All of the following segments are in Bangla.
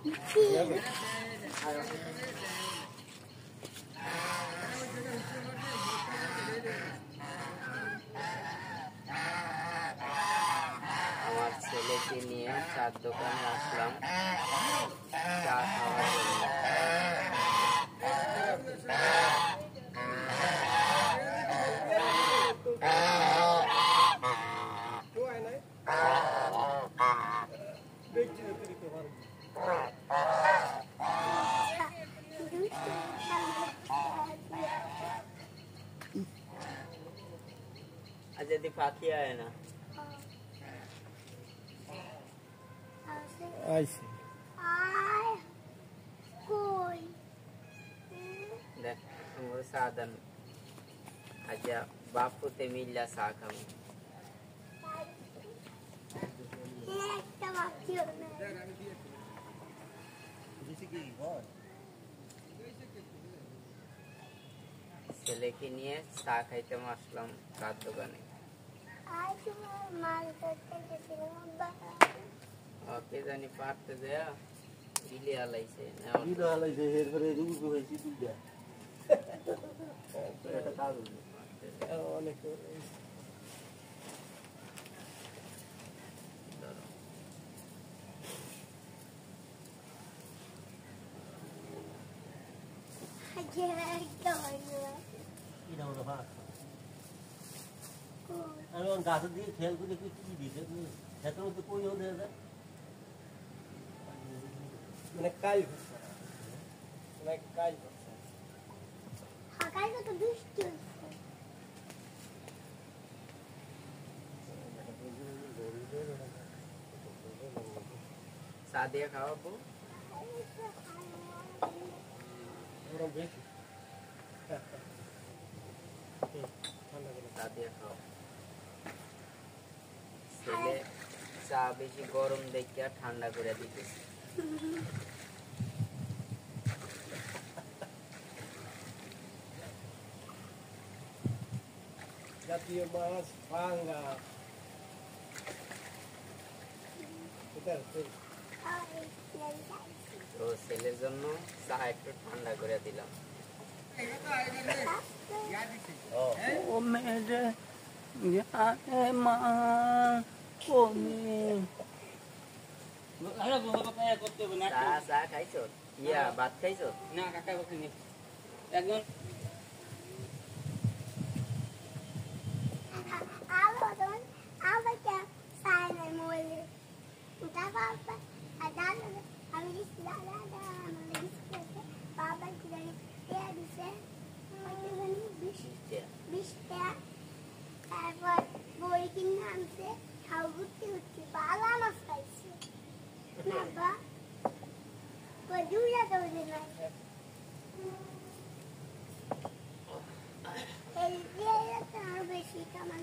আমার ছেলেকে নিয়ে চার দোকানে আসলাম চা খাওয়ার জন্য। আজ যদি পাখি আয় না আইছে দেখ তোমার সাধন আজ বাপুতে মিল্লা চা খাবো। ছেলেকে নিয়ে চা খাইতে আসলাম চার দোকানে। কে জানি পারতে দেয়া বিলে আলাইছে এরপরে রুগী হয়েছি দুইটা একটা কাজ অনেক গাছের দিকে খেয়াল করে কি দিছে খেতের মধ্যে কই দেওয়া যায় মানে কাল চা দিয়ে খাওয়াবো চা দিয়ে খাও। ছেলে চা বেশি গরম দেখিয়া ঠান্ডা করে দিতে জাতীয় মাছ ভাঙ্গা তো ছেলের জন্য চা একটু ঠান্ডা করে দিলাম। ও মেরে মা চা খাইছো? ইয়া ভাত খাইছো? না কাকা ওখানে একজন তারপর বই কিনে আনছে খাও ঘুরতে ঘুরতে পালা মাছ খাইছে না বা কই দুইটা তো দিন না এই যে তার বেশি কামান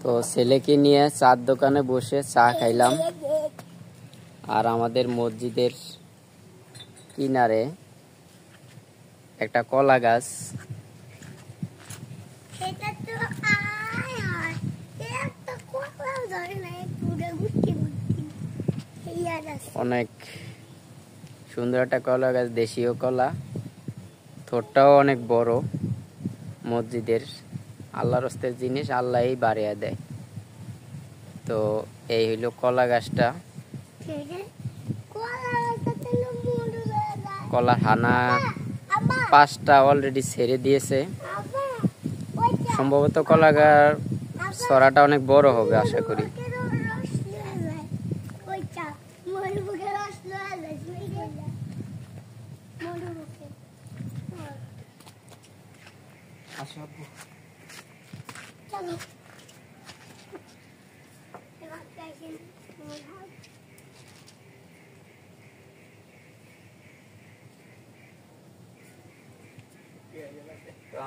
তো ছেলেকে নিয়ে চার দোকানে বসে চা খাইলাম। আর আমাদের মসজিদের কিনারে একটা কলা গাছ, অনেক সুন্দর একটা কলা গাছ, দেশীয় কলা, থোরটাও অনেক বড়। মসজিদের আল্লাহর হস্তের জিনিস আল্লাহই বাড়িয়ে দেয়। তো এই হইল কলা গাছটা। কলার হানা 5টা অলরেডি ছেড়ে দিয়েছে। সম্ভবত কলা গাছ ছড়াটা অনেক বড় হবে আশা করি।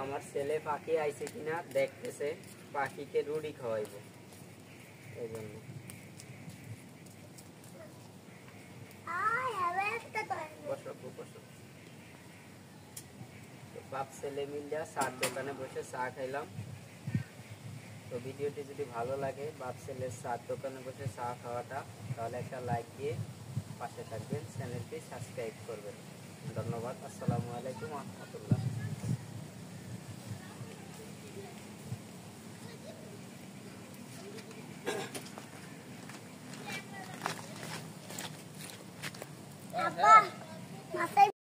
আমার ছেলে পাখি আইছে কিনা দেখতেছে, পাখিকে রুটি খাওয়াইবো এই জন্য। বসো বসো। তো বাপ ছেলে মিলে চার দোকানে বসে চা খাইলাম। তো ভিডিওটি যদি ভালো লাগে বাপ ছেলের চার দোকানে বসে চা খাওয়াটা, তাহলে একটা লাইক দিয়ে পাশে থাকবেন, চ্যানেলটি সাবস্ক্রাইব করবেন। ধন্যবাদ। আসসালামু আলাইকুম ওয়া রাহমাতুল্লাহ।